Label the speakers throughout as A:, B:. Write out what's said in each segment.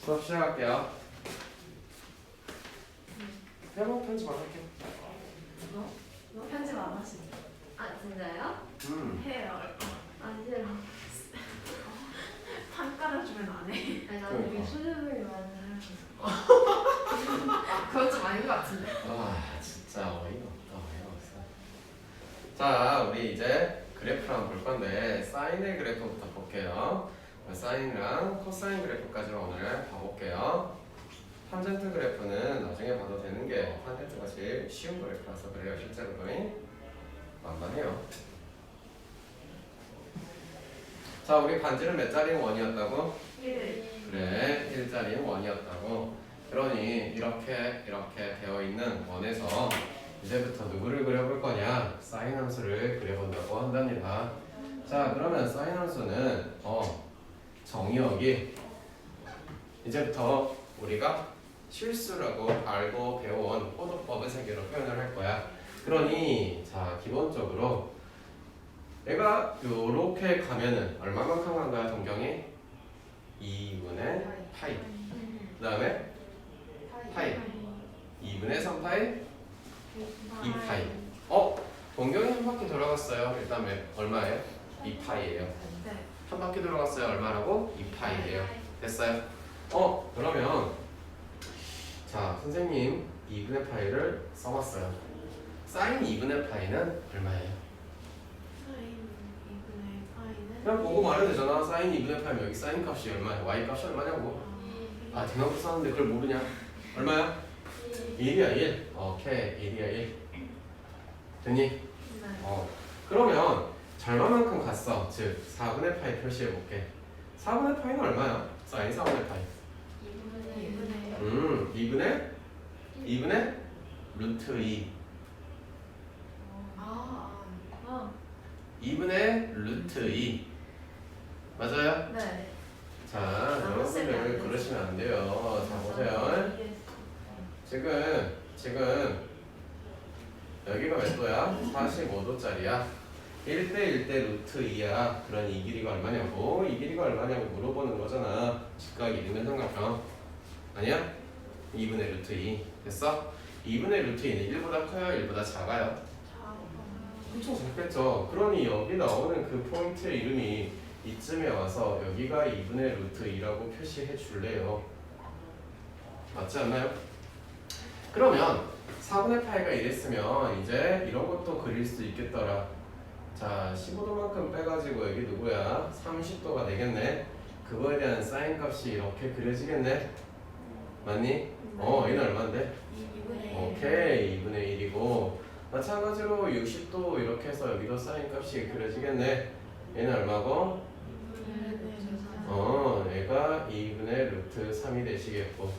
A: 수업 시작할게요. 해봐. 편집 안 할게.
B: 너 편집 안 하시네.
C: 아 진짜요?
B: 해요.
C: 안 싫어.
B: 판 깔아주면 안 해.
C: 아니 나는
A: 그러니까.
C: 되게 수줍음이 많은 사람.
B: 그건 좀 아닌 것 같은데.
A: 아 진짜 어이가 없다. 어이가 없어. 자, 우리 이제 그래프를 한번 볼 건데 사인의 그래프부터 볼게요. 사인이랑 코사인 그래프까지 오늘 봐볼게요. 탄젠트 그래프는 나중에 봐도 되는 게 탄젠트가 제일 쉬운 그래프라서 그래요. 실제로도 만만해요. 자, 우리 반지름 몇 자리인 원이었다고?
B: 1.
A: 그래, 1자리인 원이었다고. 그러니 이렇게 되어 있는 원에서 이제부터 누구를 그려볼 거냐? 사인 함수를 그려본다고 한답니다. 자, 그러면 사인 함수는 정의역이 이제부터 우리가 실수라고 알고 배워온 호도법의 세계로 표현을 할 거야. 그러니 자, 기본적으로 얘가 요렇게 가면은 얼마만큼 간 거야, 동경이? 2분의 파이. 그 다음에 파이. 2분의 3파이, 2파이. 동경이 한 바퀴 돌아갔어요. 일단 얼마예요? 2파이예요.
B: 네.
A: 한 바퀴 돌아갔어요. 얼마라고? 2파이예요. 됐어요? 그러면 자, 선생님 2분의 파이를 써봤어요. 사인 2분의 파이는 얼마예요?
B: 사인 2분의 파이는
A: 그냥 보고 말해도 되잖아. 사인 2분의 파이면 여기 사인 값이 얼마야? y 값이 얼마냐고. 아, 대놓고 썼는데 그걸 모르냐? 얼마야? 1이야 1. 오케이, 1이야 1. 됐니?
B: 네.
A: 그러면 절반만큼 갔어. 즉 4분의 파이 표시해볼게. 4분의 파이는 얼마야? 사인 4분의 파이.
B: 2분의
A: 2분의 루트 2.
B: 아.
A: 2분의 루트 2. 맞아요?
B: 네.
A: 자, 여러분들 그러시면 안 돼요. 자, 보세요. 지금 여기가 몇 도야? 45도짜리야. 1대 1대 루트 2야. 그러니 이 길이가 얼마냐고? 이 길이가 얼마냐고 물어보는 거잖아. 직각 1이면 삼각형. 아니야? 2분의 루트 2. 됐어? 2분의 루트 2는 1보다 커요? 1보다 작아요? 엄청 작겠죠? 그러니 여기 나오는 그 포인트의 이름이 이쯤에 와서 여기가 2분의 루트 2라고 표시해 줄래요. 맞지 않나요? 그러면 4분의 파이가 이랬으면 이제 이런 것도 그릴 수 있겠더라. 자, 15도만큼 빼가지고 여기 누구야? 30도가 되겠네. 그거에 대한 사인 값이 이렇게 그려지겠네. 맞니? 얘는 얼마인데?
B: 2분의
A: 오케이, 2분의 1이고 마찬가지로 60도 이렇게 해서 여기도 사인 값이 그려지겠네. 얘는 얼마고? 얘가 2분의 루트 3이 되시겠고.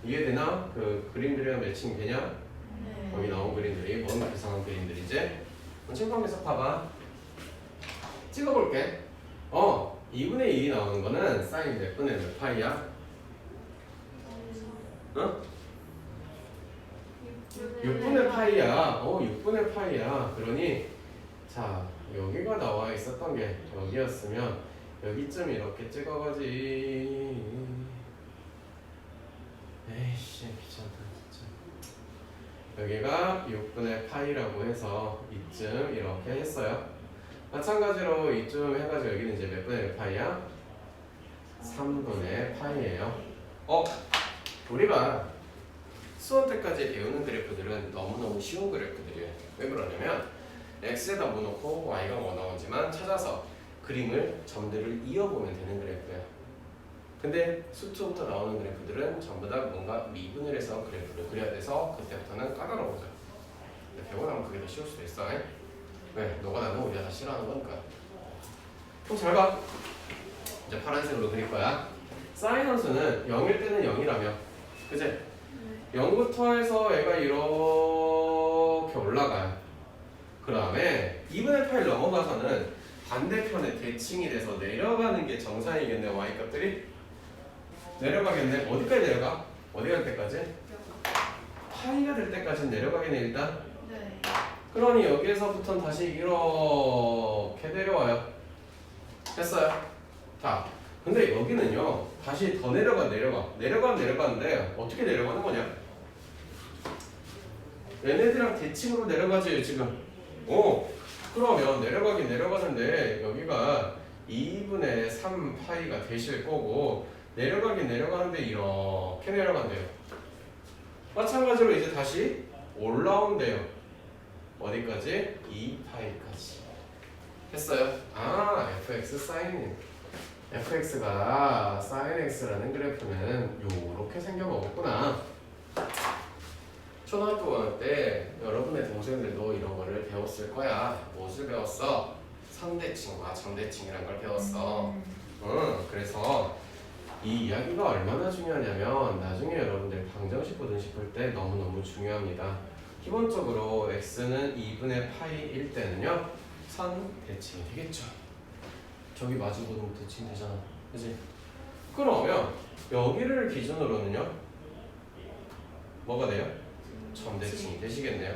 A: 이해되나? 그 그림들이랑 매칭 되냐? 거기 나온 그림들이 뭔 이상한 그림들이지? 칠판에서 봐봐. 찍어볼게. 2분의 2이 나오는 거는 사인 몇 분의 몇 파이야? 어? 6분의 파이야. 6분의 파이야. 그러니 자, 여기가 나와 있었던 게 여기였으면 여기쯤 이렇게 찍어가지. 에이씨, 귀찮다 진짜. 여기가 6분의 파이라고 해서 이쯤 이렇게 했어요. 마찬가지로 이쯤 해가지고 여기는 이제 몇 분의 몇 파이야? 3분의 파이예요. 우리가 수원 때까지 배우는 그래프들은 너무너무 쉬운 그래프들이에요. 왜 그러냐면 x에다 뭐 놓고 y가 뭐 나오지만 찾아서 그림을 점들을 이어보면 되는 그래프예요. 근데 수투부터 나오는 그래프들은 전부 다 뭔가 미분을 해서 그래프를 그려야 돼서 그때부터는 까다로워져. 근데 배우고 나면 그게 더 쉬울 수도 있어. 왜? 너가 나는 우리가 다 싫어하는 거니까. 그럼 잘 봐. 이제 파란색으로 그릴 거야. 사인 함수는 0일 때는 0이라며. 그치? 0부터 해서 얘가 이렇게 올라가요. 그 다음에 2분의 8 넘어가서는 반대편에 대칭이 돼서 내려가는 게 정상이겠네. y값들이 내려가겠네. 어디까지 내려가? 어디 갈 때까지? 파이가 될 때까지 내려가겠네 일단.
B: 네.
A: 그러니 여기에서부터는 다시 이렇게 내려와요. 됐어요? 자, 근데 여기는요 다시 더 내려가는데 어떻게 내려가는 거냐? 얘네들이랑 대칭으로 내려가지 지금. 그러면 내려가긴 내려가는데 여기가 2분의 3파이가 되실 거고 내려가긴 내려가는데 이렇게 내려간대요. 마찬가지로 이제 다시 올라온대요. 어디까지? 2파이까지. 됐어요? fx 사인 fx가 sin x라는 그래프는 요렇게 생겨먹었구나. 초등학교 때 여러분의 동생들도 이런 거를 배웠을 거야. 무엇을 배웠어? 상대칭과 정대칭이라는 걸 배웠어. 그래서 이 이야기가 얼마나 중요하냐면 나중에 여러분들 방정식 보든식 볼 때 너무너무 중요합니다. 기본적으로 x는 2분의 파이일 때는요 선대칭이 되겠죠. 저기 마주보면 대칭 되잖아, 그치? 그러면 여기를 기준으로는요 뭐가 돼요? 점대칭이 되시겠네요.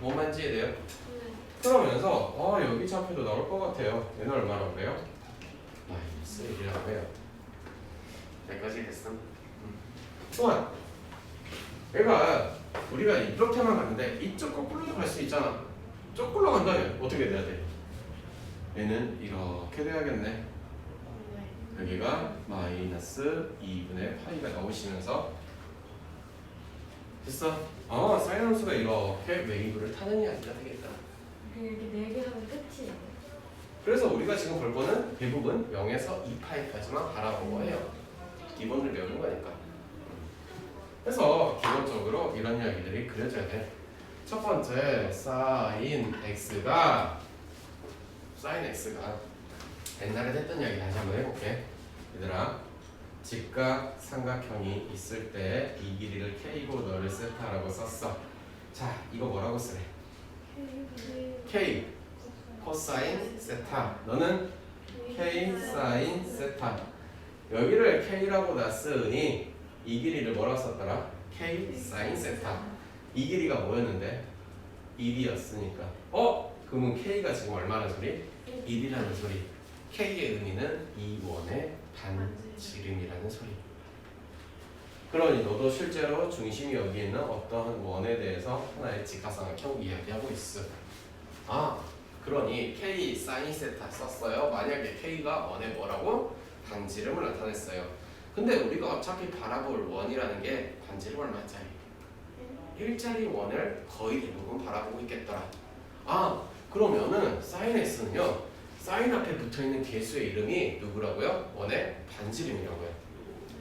A: 뭐만 지어야 돼요? 그러면서 여기 좌표도 나올 것 같아요. 얘는 얼마라고 해요? 마이너스 1이라고 해요. 여기까지 됐어. 또한 얘가 우리가 이렇게만 갔는데 이쪽 거꾸로도 갈 수 있잖아. 거꾸로 간다면 어떻게 돼야 돼? 얘는 이렇게 돼야겠네. 여기가 마이너스 2분의 파이가 나오시면서 됐어? 사인 함수가 이렇게 웨이브를 타는 이야기가 되겠다.
C: 이렇게 4개 하면 끝이에요.
A: 그래서 우리가 지금 볼 거는 대부분 0에서 2파이까지만 바라보고 해요. 기본을 배우는 거니까. 그래서 기본적으로 이런 이야기들이 그려져야 돼. 첫 번째 sin x가 옛날에 했던 이야기 다시 한번 해볼게. 얘들아, 직각 삼각형이 있을 때 이 길이를 k고 너를 세타라고 썼어. 자, 이거 뭐라고 쓰래? k 코사인 세타. 너는 k 사인 세타. 여기를 k라고 놨으니 이 길이를 뭐라고 썼더라? k 사인 세타. 이 길이가 뭐였는데? 1이었으니까. 그러면 k가 지금 얼마나 소리? 1이라는 소리. k의 의미는 이 원의 반지름이라는 소리. 그러니 너도 실제로 중심이 여기 있는 어떤 원에 대해서 하나의 직각삼각형 이야기하고 있어. 그러니 k 사인 세타 썼어요. 만약에 k가 원의 뭐라고? 반지름을 나타냈어요. 근데 우리가 어차피 바라볼 원이라는 게 반지름 얼마짜리? 1짜리 원을 거의 대부분 바라보고 있겠더라. 그러면은 사인 x는요 사인 앞에 붙어있는 개수의 이름이 누구라고요? 원의 반지름이라고요.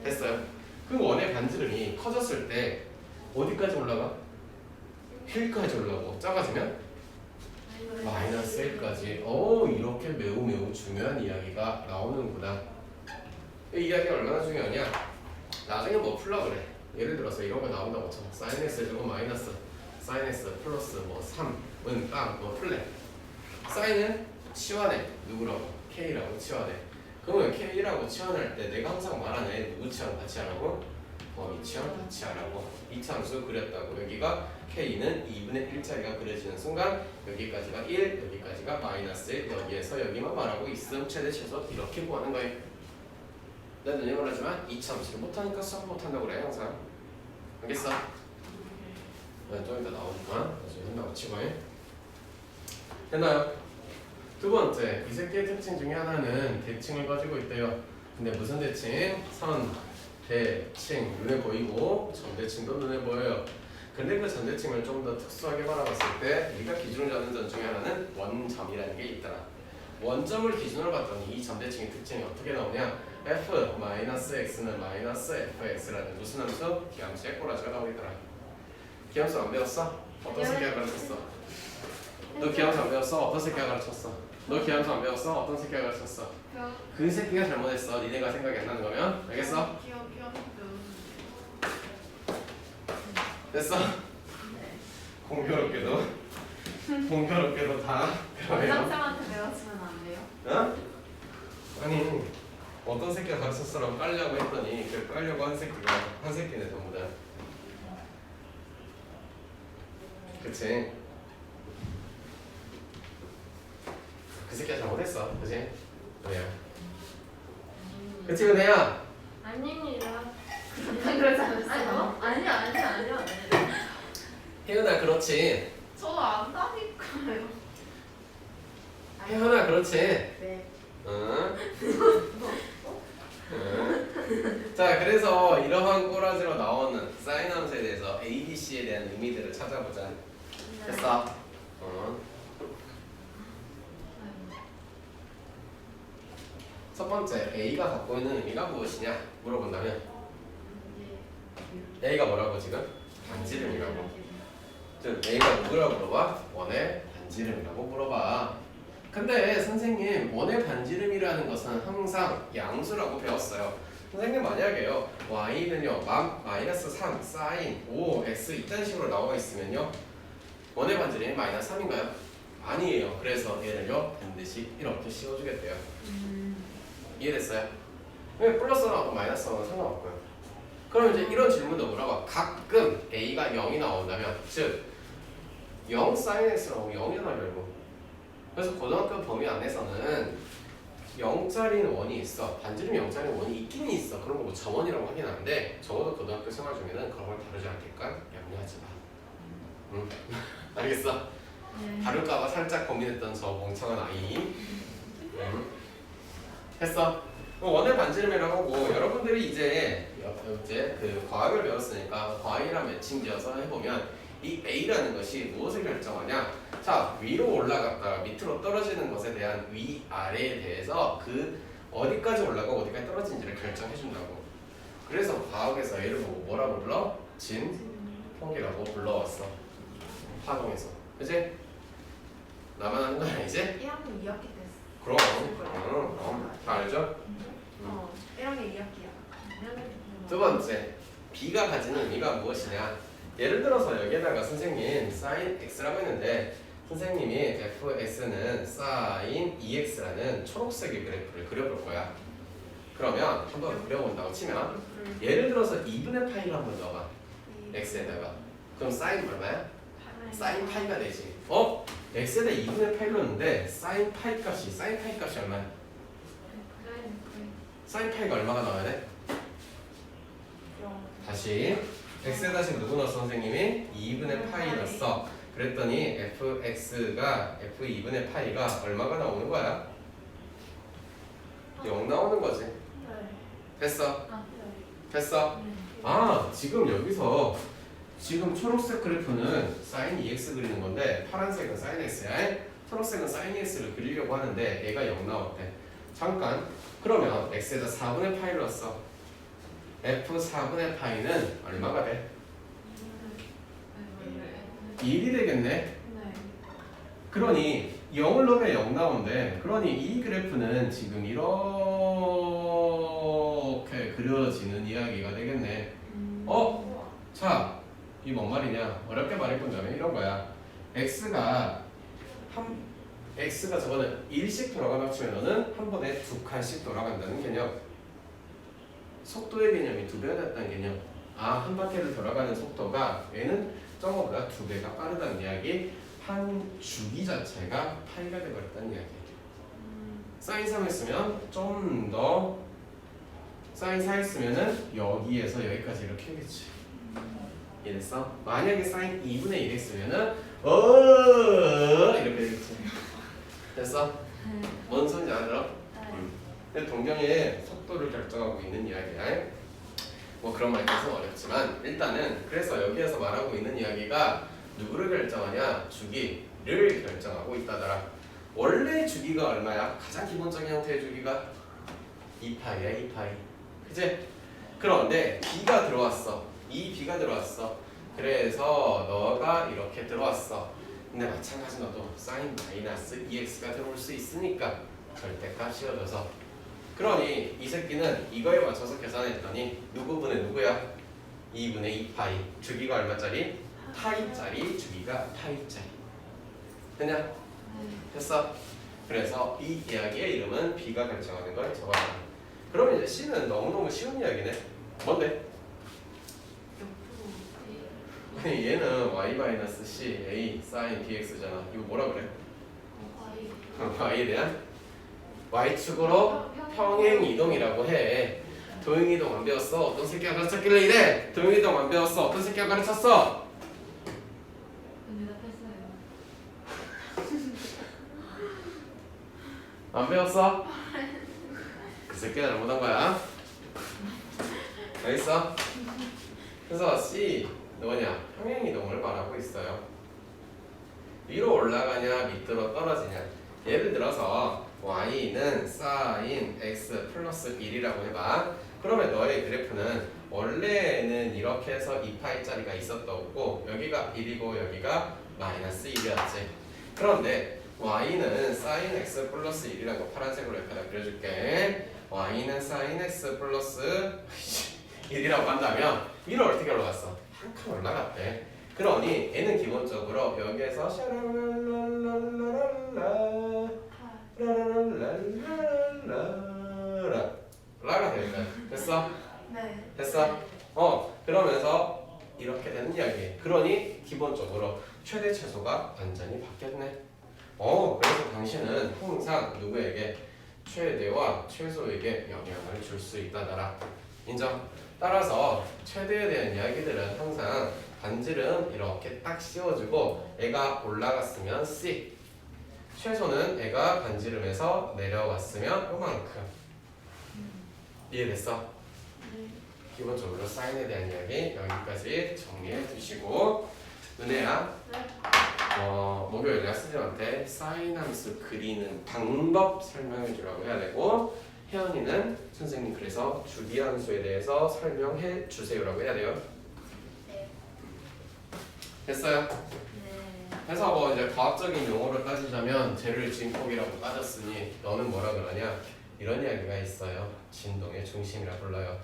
A: 됐어요? 그 원의 반지름이 커졌을 때 어디까지 올라가? 1까지 올라가고 작아지면 마이너스 1까지. 이렇게 매우 중요한 이야기가 나오는구나. 이 이야기가 얼마나 중요하냐? 나중에 뭐 풀라 그래. 예를 들어서 이런 거 나온다고 쳐. 사인 x 제곱 마이너스 사인 x 플러스 3은 딱 풀래. 사인은 치환해. 누구라고? k라고 치환해. 그러면 k라고 치환할 때 내가 항상 말하는 누구 치환 같이 하라고? 범위 치환 같이 하라고. 이차함수 그렸다고. 여기가 k는 2분의 1짜리가 그려지는 순간 여기까지가 1, 여기까지가 마이너스 1, 여기에서 여기만 말하고 있음. 최대 최소 이렇게 구하는 거예요. 난 눈에 말하지만 이차함수를 못하니까 수학 못한다고 그래 항상. 알겠어? 좀 이따 나오니까 나중에 한다고 치고 해. 됐나요? 두 번째, 이 새끼의 특징 중에 하나는 대칭을 가지고 있대요. 근데 무슨 대칭? 선, 대칭 눈에 보이고 점대칭도 눈에 보여요. 근데 그 점대칭을 좀 더 특수하게 바라봤을 때 우리가 기준을 잡는 점 중에 하나는 원점이라는 게 있더라. 원점을 기준으로 봤더니 이 점대칭의 특징이 어떻게 나오냐? f-x는 마이너스 fx라는 무슨 함수? 기함수의 꼬라지가 나오고 있더라. 기함수 안 배웠어? 어떤 새끼가 가르쳤어? 너 기함수 안 배웠어? 어떤 새끼가 가르쳤어? 너 기함수 안 배웠어? 어떤 새끼가 가르쳤어? 그 새끼가 잘못했어. 니네가 생각이 안 나는 거면. 알겠어? 됐어? 공교롭게도 다 배워요.
B: 선생님한테 배웠으면 안 돼요?
A: 아니 어떤 새끼가 가르쳤어라고 깔려고 했더니 그 깔려고 한 새끼네 전부 다. 그치? 그 새끼가 잘못했어. 그치? 그래요. 그치 은혜야? 그렇지.
B: 저도 안다니까요.
A: 혜연아 그렇지.
B: 네.
A: 응. 응. 자 그래서 이러한 꼬라지로 나오는 사인 함수에 대해서 A, B, C에 대한 의미들을 찾아보자. 됐어? 첫 번째 A가 갖고 있는 의미가 무엇이냐 물어본다면 A가 뭐라고 지금? 반지름이라고. 즉 A가 누구라고 물어봐? 원의 반지름이라고 물어봐. 근데 선생님 원의 반지름이라는 것은 항상 양수라고 배웠어요. 선생님 만약에요 y는요 마이너스 3 사인 5 x 이딴 식으로 나와 있으면요 원의 반지름이 마이너스 3인가요? 아니에요. 그래서 얘를요 반드시 이렇게 씌워주겠대요. 이해됐어요? 왜 플러스 나오고 마이너스 나오고 상관없고요. 그럼 이제 이런 질문도 물어봐. 가끔 a가 0이 나온다면 즉 0 sin x라고 0이 나오려고. 그래서 고등학교 범위 안에서는 0짜리는 원이 있어. 반지름이 0짜리 원이 있긴 있어. 그런 거 뭐 점원이라고 하긴 하는데 적어도 고등학교 생활 중에는 그런 걸 다루지 않겠까? 염려하지 마. 응? 알겠어? 다룰까봐 살짝 고민했던 저 멍청한 아이. 응? 했어? 원의 반지름이라고 하고 여러분들이 이제 그 과학을 배웠으니까 과학이랑 매칭 지어서 해보면 이 A라는 것이 무엇을 결정하냐? 자 위로 올라갔다가 밑으로 떨어지는 것에 대한 위아래에 대해서 그 어디까지 올라가고 어디까지 떨어지는지를 결정해 준다고. 그래서 과학에서 A를 보고 뭐라고 불러? 진폭이라고 불러왔어. 파동에서. 그치? 나만 하는 건 아니지?
B: 1학년 2학기 됐어.
A: 그럼 다 알죠?
B: 1학년 2학기야.
A: 두 번째 B가 가지는 의미가 무엇이냐? 예를 들어서 여기에다가 선생님 sin x라고 했는데 선생님이 fx는 sin 2x라는 초록색의 그래프를 그려볼 거야. 그러면 한번 그려본다고 치면 예를 들어서 2분의 파이를 한번 넣어봐. x에다가. 그럼 sin 얼마야? sin 파이가 되지. x에다 2분의 파이를 넣었는데 sin 파이 값이 얼마야? sin 파이가 얼마가 나와야 돼? 다시 x에다 지금 누구 넣었어 선생님이? 2분의 파이 넣었어. 그랬더니 fx가 f2분의 파이가 얼마가 나오는 거야? 0 나오는 거지. 됐어? 됐어? 아 지금 여기서 지금 초록색 그래프는 sin 2x 그리는 건데 파란색은 sin x야. 초록색은 sin x를 그리려고 하는데 얘가 0 나왔대. 잠깐 그러면 x에다 4분의 파이를 넣었어. f 4분의 파이는 얼마가 돼? 1이 되겠네. 그러니 0을 넣으면 0 나오는데 그러니 이 그래프는 지금 이렇게 그려지는 이야기가 되겠네. 자, 이 뭔 말이냐? 어렵게 말해본다면 이런 거야. x가 저거는 1씩 돌아가면 치면 너는 한 번에 2칸씩 돌아간다는 개념. 속도의 개념이 2배가 됐다는 개념. 한 바퀴를 돌아가는 속도가 얘는 저거보다 2배가 빠르다는 이야기. 한 주기 자체가 파이가 되버렸다는 이야기. 사인 3 했으면 좀 더 사인 4 했으면은 여기에서 여기까지 이렇게 하겠지. 이랬어? 만약에 사인 2분의 1 했으면은 이렇게 되겠지. 됐어? 뭔 소리인지 알아? 근데 동경의 속도를 결정하고 있는 이야기야. 뭐 그런 말이 좀 어렵지만 일단은 그래서 여기에서 말하고 있는 이야기가 누구를 결정하냐? 주기를 결정하고 있다더라. 원래 주기가 얼마야? 가장 기본적인 형태의 주기가 2파이야 2파이. 그치? 그런데 B가 들어왔어. 이 B가 들어왔어. 그래서 너가 이렇게 들어왔어. 근데 마찬가지 너도 sin 마이너스 2x가 들어올 수 있으니까 절대값 씌워줘서. 그러니 이 새끼는 이거에 맞춰서 계산했더니 누구분의 누구야? 2분의 2파이. 주기가 얼마짜리? 파이짜리. 주기가 파이짜리. 됐냐? 됐어? 그래서 이 이야기의 이름은 B가 결정하는 걸 적어라. 그러면 이제 C는 너무너무 쉬운 이야기네. 뭔데? 아니 얘는 y-c a sin dx잖아. 이거 뭐라 그래? y에 대한 y축으로 평행 이동이라고 해. 도형 이동 안 배웠어? 어떤 새끼가 가르쳤길래 이래? 도형 이동 안 배웠어? 어떤 새끼가 가르쳤어? 안 배웠어? 그 새끼가 잘못한 거야. 여기 있어. 그래서 C 뭐냐? 평행이동을 말하고 있어요. 위로 올라가냐 밑으로 떨어지냐. 예를 들어서 y는 sin x 플러스 1이라고 해봐. 그러면 너의 그래프는 원래는 이렇게 해서 2파이짜리가 있었던 여기가 1이고 여기가 마이너스 1이었지. 그런데 y는 sin x 플러스 1이라는 거 파란색으로 여기다 그려줄게. y는 sin x 플러스 1이라고 한다면 위로 어떻게 올라갔어? 한 칸 올라갔대. 그러니 얘는 기본적으로 여기에서 샤라랄랄랄랄라 라가 되니까 됐어?
B: 네.
A: 됐어? 그러면서 이렇게 되는 이야기. 그러니 기본적으로 최대 최소가 완전히 바뀌었네. 그래서 당신은 항상 누구에게 최대와 최소에게 영향을 줄 수 있다더라. 인정? 따라서 최대에 대한 이야기들은 항상 반지름 이렇게 딱 씌워주고 애가 올라갔으면 C, 최소는 애가 반지름에서 내려왔으면 요만큼. 이해됐어?
B: 네.
A: 기본적으로 사인에 대한 이야기 여기까지 정리해 두시고 은혜야
B: 네.
A: 목요일에 선생님한테 사인 함수 그리는 방법 설명해 주라고 해야 되고 혜연이는 선생님 그래서 주기 함수에 대해서 설명해 주세요라고 해야 돼요.
B: 네.
A: 됐어요?
C: 네.
A: 그래서 뭐 이제 과학적인 용어로 따지자면 쟤를 진폭이라고 따졌으니 너는 뭐라 그러냐? 이런 이야기가 있어요. 진동의 중심이라 불러요.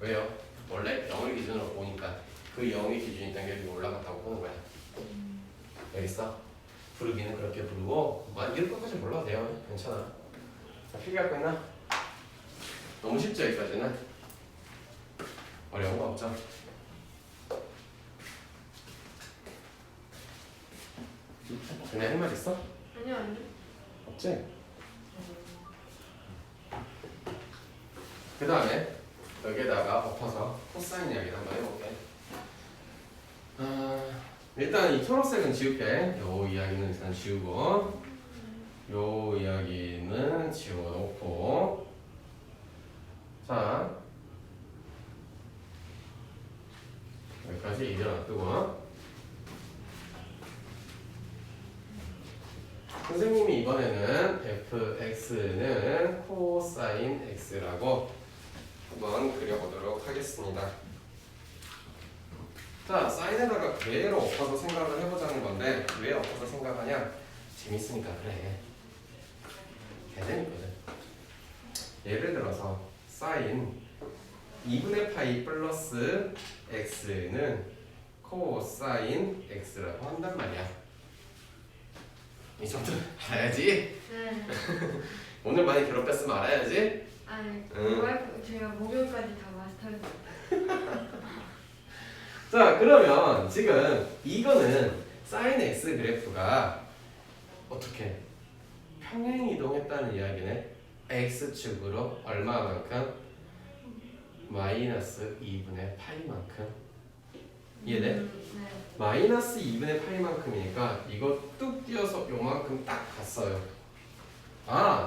A: 왜요? 원래 0을 기준으로 보니까 그 0의 기준이 당겨지고 올라갔다고 보는 거야. 여기 있어? 부르기는 그렇게 부르고 이럴 것까지 몰라도 돼요. 괜찮아. 자, 필기할 거 있나? 너무 쉽죠 여기까지는? 어려운 거 없죠? 그냥 할 말 있어?
B: 아니요, 아니요.
A: 없지? 그 다음에 여기에다가 엎어서 코사인 이야기를 한번 해볼게. 일단 이 초록색은 지울게. 요 이야기는 일단 지우고 요 이야기는 지워놓고 자 여기까지 이대로 놔두고 선생님이 이번에는 fx는 코사인 x라고 한번 그려보도록 하겠습니다. 자, 사인에다가 그대로 엎어서 생각을 해보자는 건데 왜 엎어서 생각하냐? 재밌으니까 그래. 개재밌거든. 예를 들어서 사인 2분의 파이 플러스 x는 코사인 x라고 한단 말이야. 이 정도 알아야지.
C: 네.
A: 오늘 많이 괴롭혔으면 알아야지.
C: 아니,
A: 응.
C: 와이프 제가 목요일까지 다 마스터했어요.
A: 자, 그러면 지금 이거는 사인 x 그래프가 어떻게 평행 이동했다는 이야기네. x축으로 얼마만큼? 마이너스 2분의 파이만큼. 이해돼?
C: 네.
A: 마이너스 2분의 파이만큼이니까 이거 뚝 띄어서 요만큼 딱 갔어요.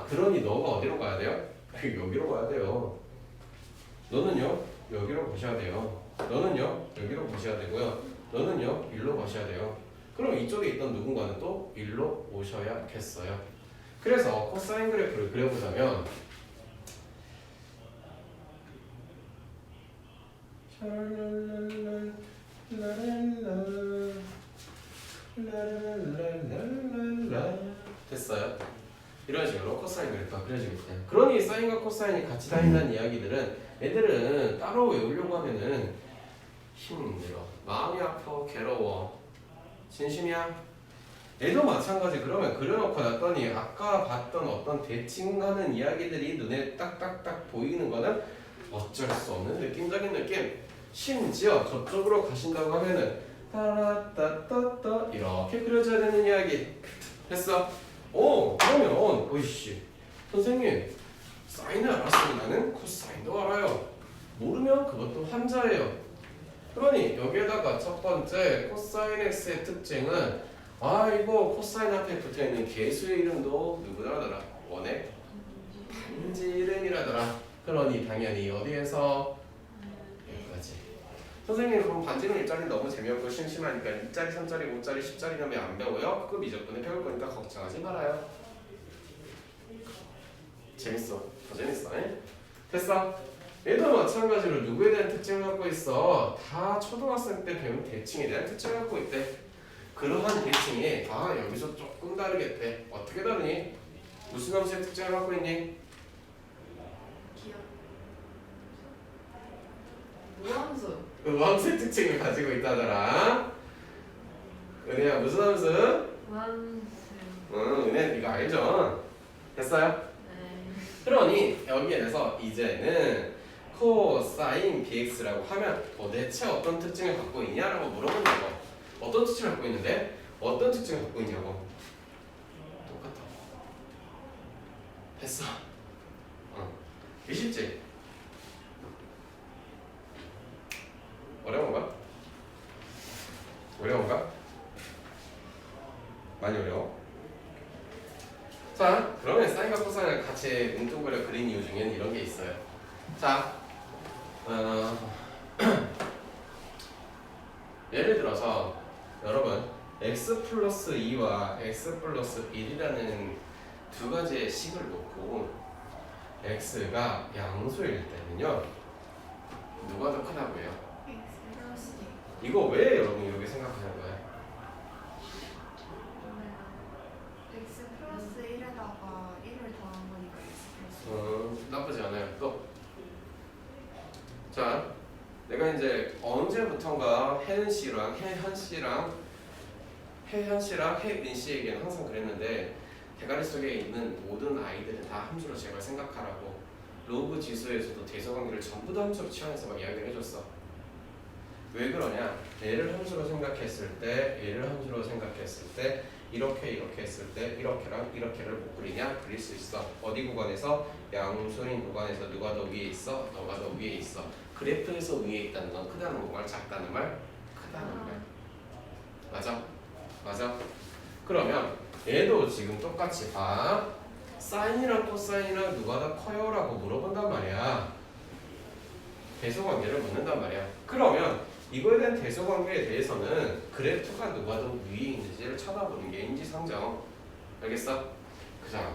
A: 그러니 너가 어디로 가야 돼요? 여기로 가야 돼요. 너는요? 여기로 보셔야 돼요. 너는요? 여기로 보셔야 되고요. 너는요? 일로 가셔야 돼요. 그럼 이쪽에 있던 누군가는 또 일로 오셔야겠어요. 그래서 코사인 그래프를 그려보자면 됐어요? 이런 식으로 코사인 그래프가 그려지겠죠. 그러니 사인과 코사인이 같이 다닌다는 이야기들은 애들은 따로 외우려고 하면은 힘들어. 마음이 아파. 괴로워. 진심이야? 애도 마찬가지. 그러면 그려놓고 났더니 아까 봤던 어떤 대칭하는 이야기들이 눈에 딱딱딱 보이는 거는 어쩔 수 없는 느낌적인 느낌. 심지어 저쪽으로 가신다고 하면은 따라따따따 이렇게 그려져야 되는 이야기. 됐어? 그러면 오이씨 선생님 사인을 알았으니 나는 코사인도 알아요. 모르면 그것도 환자예요. 그러니 여기에다가 첫 번째 코사인 x의 특징은 이거 코사인 앞에 붙어있는 개수의 이름도 누구나 알아라. 원의 인지 이름이라더라. 그러니 당연히 어디에서 여기까지. 선생님 그럼 반지름 1짜리 너무 재미없고 심심하니까 2짜리, 3짜리, 5짜리, 10짜리는 왜 안 배워요? 그거 미적분에 배울 거니까 걱정하지 말아요. 재밌어. 더 재밌어. 에? 됐어? 얘도 마찬가지로 누구에 대한 특징을 갖고 있어? 다 초등학생 때 배운 대칭에 대한 특징을 갖고 있대. 그러한 대칭이 여기서 조금 다르겠대. 어떻게 다르니? 무슨 함수의 특징을 갖고 있니?
B: 기억.
C: 무함수.
A: 함수의 특징을 가지고 있다더라. 은혜야 무슨 함수?
C: 무함수.
A: 은혜 이거 알죠? 됐어요?
C: 네.
A: 그러니 여기에 대해서 이제는 코사인 bx라고 하면 도대체 어떤 특징을 갖고 있냐라고 물어본다고. 어떤 특징을 갖고 있는데? 어떤 특징을 갖고 있냐고. 똑같아. 됐어. 이게 쉽지? 어려운가? 어려운가? 많이 어려워? 자, 그러면 사인과 코사인을 같이 뭉뚱그려 그린 이유 중에는 이런 게 있어요. 자, 예를 들어서 여러분 x 플러스 2와 x 플러스 1이라는 두 가지의 식을 놓고 x가 양수일 때는요 누가 더 크다고 해요?
B: X 플러스
A: 이거 왜 여러분 이렇게 생각하는 거예요?
B: X 플러스 1에다가 1을 더한 거니까 X 플러스
A: 나쁘지 않아요. 또. 자, 내가 이제 언제부턴가 혜은 씨랑 혜은 씨에게는 항상 그랬는데 대가리 속에 있는 모든 아이들은 다 함수로 제발 생각하라고. 로그 지수에서도 대소관계를 전부 다 함수로 치환해서 막 이야기를 해줬어. 왜 그러냐? 얘를 함수로 생각했을 때 이렇게 했을 때 이렇게랑 이렇게를 못 그리냐? 그릴 수 있어. 어디 구간에서? 양수인 구간에서 누가 더 위에 있어? 너가 더 위에 있어. 그래프에서 위에 있다는 건 크다는 말, 작다는 말? 크다는 말. 맞아? 그러면 얘도 지금 똑같이 봐. 사인이랑 코사인이랑 누가 더 커요? 라고 물어본단 말이야. 대소관계를 묻는단 말이야. 그러면 이거에 대한 대소관계에 대해서는 그래프가 누가 더 위에 있는지를 쳐다보는 게 인지상정. 알겠어? 그자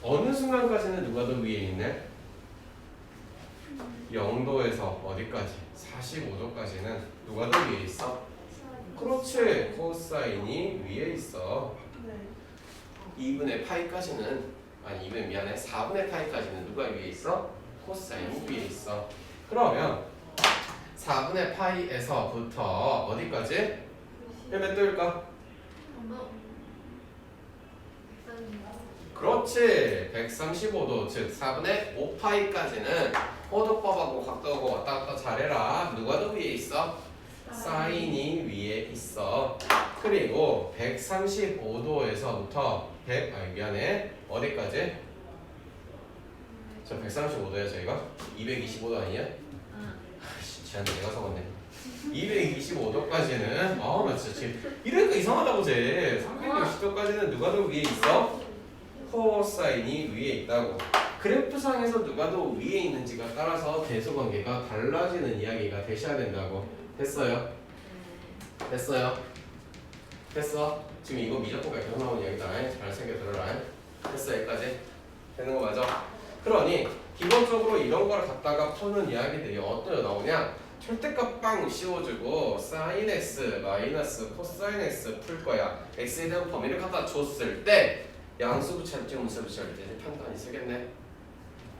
A: 어느 순간까지는 누가 더 위에 있네? 0도에서 어디까지? 45도까지는 누가 더 위에 있어? 그렇지. 코사인이 위에 있어.
C: 네.
A: 2분의 파이까지는 4분의 파이까지는 누가 위에 있어? 코사인이 위에 있어. 그러면 4분의 파이에서부터 어디까지? 몇 도일까? 그렇지. 135도 즉 4분의 5파이까지는 호도법하고 각도하고 왔다 갔다 잘해라. 누가 더 위에 있어? 사인이 위에 있어. 그리고 135도에서부터 어디까지? 저 135도야 저희가? 225도 아니냐? 쟤한테 내가 적었네. 225도까지는 나 진짜 지금 이러니까 이상하다고 쟤. 360도까지는 누가 더 위에 있어? 코사인이 위에 있다고. 그래프상에서 누가 더 위에 있는지가 따라서 대소관계가 달라지는 이야기가 되셔야 된다고. 됐어요? 됐어? 지금 이거 미적분가 계속 나오는 이야기다. 잘 새겨 들어라. 됐어 여기까지? 되는 거 맞아? 그러니 기본적으로 이런 걸 갖다가 푸는 이야기들이 어떻게 나오냐? 절대값 빵 씌워주고 사인 x 마이너스 코사인 x 풀 거야. x에 대한 범위를 갖다 줬을 때 양수 붙일지 음수 붙일지 판단이 쓰겠네.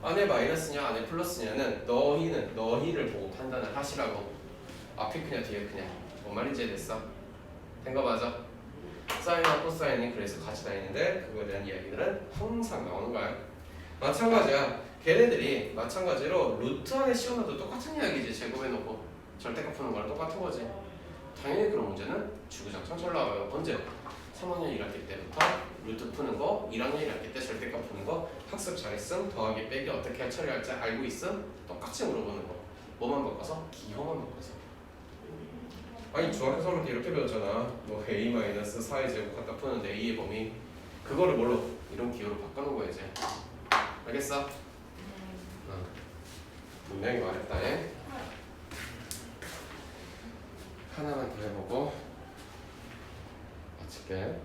A: 안에 마이너스냐 안에 플러스냐는 너희를 보고 판단을 하시라고. 앞이 크냐 뒤에 크냐. 뭔 말인지 됐어? 된 거 맞아? 사인과 코사인이 그래서 같이 다니는데 그거에 대한 이야기들은 항상 나오는 거야. 마찬가지야. 걔네들이 마찬가지로 루트 안에 씌워놔도 똑같은 이야기지. 제곱해놓고 절대값 푸는 거랑 똑같은 거지. 당연히 그런 문제는 주구장창 잘 나와요. 언제? 3학년 1학기 때부터 루트 푸는 거, 1학년 1학기 때 절대값 푸는 거 학습 잘했음, 더하기 빼기 어떻게 처리할지 알고 있음, 똑같이 물어보는 거. 뭐만 바꿔서? 기호만 바꿔서. 아니 중학교 3학년 때 이렇게 배웠잖아. 뭐 a-4의 제곱 갖다 푸는데 a의 범위 그거를 뭘로? 이런 기호로 바꿔놓은 거야 이제. 알겠어? 분명히 말했다. 하나만 더 해보고 마칠게.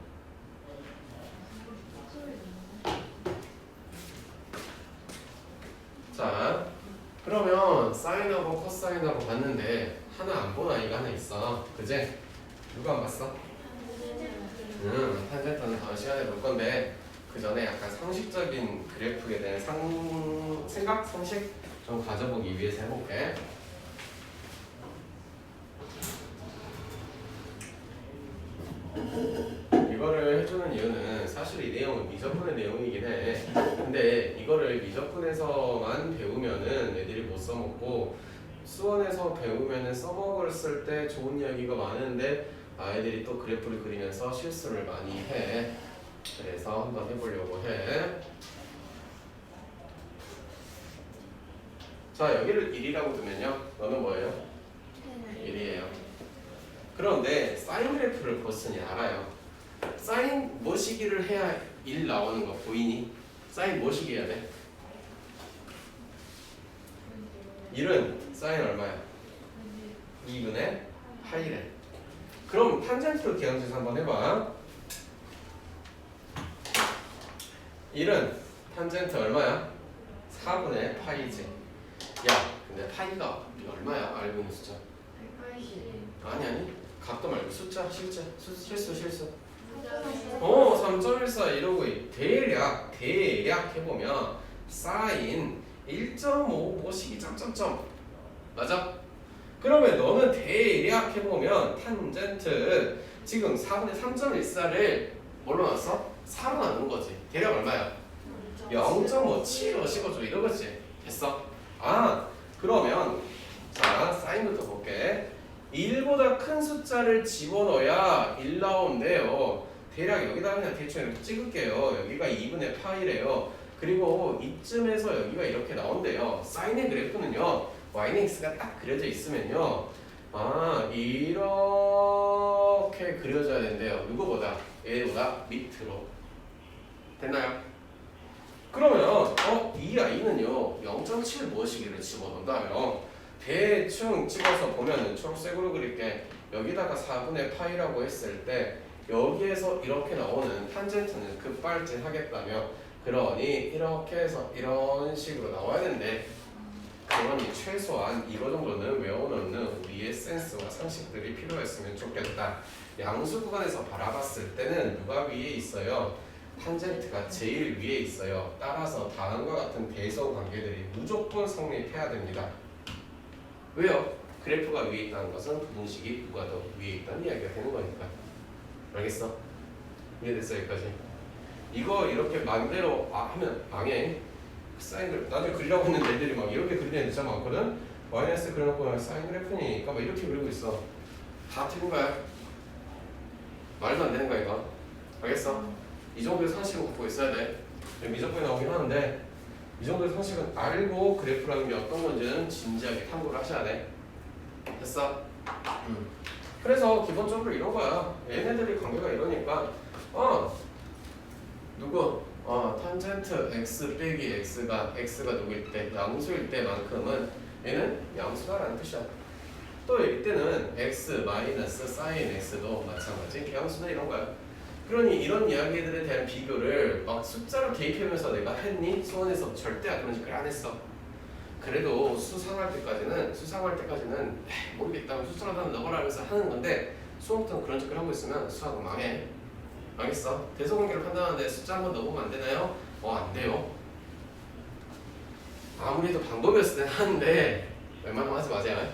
A: 자, 그러면 사인하고 코사인하고 봤는데 하나 안 본 아이가 하나 있어. 그제? 누가 안 봤어? 탄젠트는 다음 시간에 볼 건데 그 전에 약간 상식적인 그래프에 대한 생각? 상식? 좀 가져보기 위해서 해볼게. 이거를 해주는 이유는 사실 이 내용은 미적분의 내용이긴 해. 근데 이거를 미적분에서만 배우면은 애들이 못 써먹고 수원에서 배우면은 써먹었을 때 좋은 이야기가 많은데 아이들이 또 그래프를 그리면서 실수를 많이 해. 그래서 한번 해보려고 해. 자, 여기를 1이라고 두면요. 너는 뭐예요? 1이에요. 그런데 사인 그래프를 보았으니 알아요. 사인 뭐 시기를 해야 1 나오는 거 보이니? 사인 뭐 시기 해야 돼? 1은 사인 얼마야? 2분의 파이래. 그럼 탄젠트 계량해서 한번 해봐. 1은 탄젠트 얼마야? 4분의 파이지. 야, 근데 파이가 얼마야? 알고 있는 숫자.
C: 180.
A: 아니 각도 말고 숫자, 실수. 3.14 이러고 대략 해보면 사인 1.55씩이 점점점 맞아? 그러면 너는 대략 해보면 탄젠트 지금 4분의 3.14를 뭘로 놨어? 4로 나눈 거지. 대략 얼마야? 0.57 어시고줘 이러겠지. 됐어? 그러면 자 사인부터 볼게. 1보다 큰 숫자를 집어넣어야 1 나오는데요. 대략 여기다 그냥 대충 이렇게 찍을게요. 여기가 2분의 파이래요. 그리고 이쯤에서 여기가 이렇게 나온대요. 사인의 그래프는요. y는 x가 딱 그려져 있으면요. 이렇게 그려져야 된대요. 누구보다? 얘보다 밑으로. 됐나요? 그러면 이 아이는요. 0.7 무엇이기를 집어넣는다며 대충 찍어서 보면은 초록색으로 그릴게. 여기다가 4분의 파이라고 했을 때 여기에서 이렇게 나오는 탄젠트는 급발진하겠다며 그러니 이렇게 해서 이런 식으로 나와야 된대. 그러니 최소한 이거 정도는 외워놓는 우리의 센스와 상식들이 필요했으면 좋겠다. 양수 구간에서 바라봤을 때는 누가 위에 있어요? 탄젠트가 제일 위에 있어요. 따라서 다음과 같은 대소 관계들이 무조건 성립해야 됩니다. 왜요? 그래프가 위에 있다는 것은 분식이 누가 더 위에 있다는 이야기가 되는 거니까. 알겠어? 이해됐어 여기까지? 이거 이렇게 맘대로 하면 망해. 사인 그래프 나중에 그리려고 했는데 애들이 막 이렇게 그리는 애들 진짜 많거든? 마이너스 그려놓고 사인 그래프니까 막 이렇게 그리고 있어. 다 틀린 거야. 말도 안 되는 거야 이거. 알겠어? 이 정도의 상식은 갖고 있어야 돼. 미적분이 나오긴 하는데 이 정도의 상식은 알고 그래프라는 게 어떤 건지는 진지하게 탐구를 하셔야 돼. 됐어? 그래서 기본적으로 이런 거야. 얘네들이 관계가 이러니까 누구? 탄젠트 x 빼기 x가 누구일 때? 양수일 때만큼은 얘는 양수다라는 뜻이야. 또 이때는 x 마이너스 사인 x도 마찬가지 개양수다 이런 거야. 그러니 이런 이야기들에 대한 비교를 막 숫자로 대입하면서 내가 했니? 수원에서 절대 그런 식을 안 했어. 그래도 수상할 때까지는 모르겠다 숫자로 하나 넣어라 하면서 하는 건데 수험부터는 그런 식을 하고 있으면 수학은 망해. 알겠어? 대소관계를 판단하는데 숫자 한번 넣어보면 안 되나요? 안 돼요. 아무리 도 방법이었을 땐 하는데 웬만하면 하지 마세요.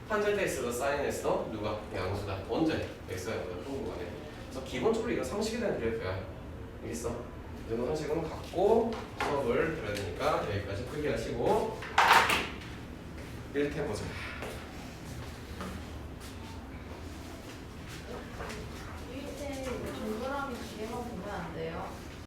A: 탄젠트 x도 사인 x도 누가? 양수다. 언제? x가 양수다. 통구간에. 그래서 기본적으로 이거 상식에 대한 그래프야. 알겠어? 이 정도 상식은 갖고 수업을 들어야 되니까 여기까지 크게 하시고 1태 보자.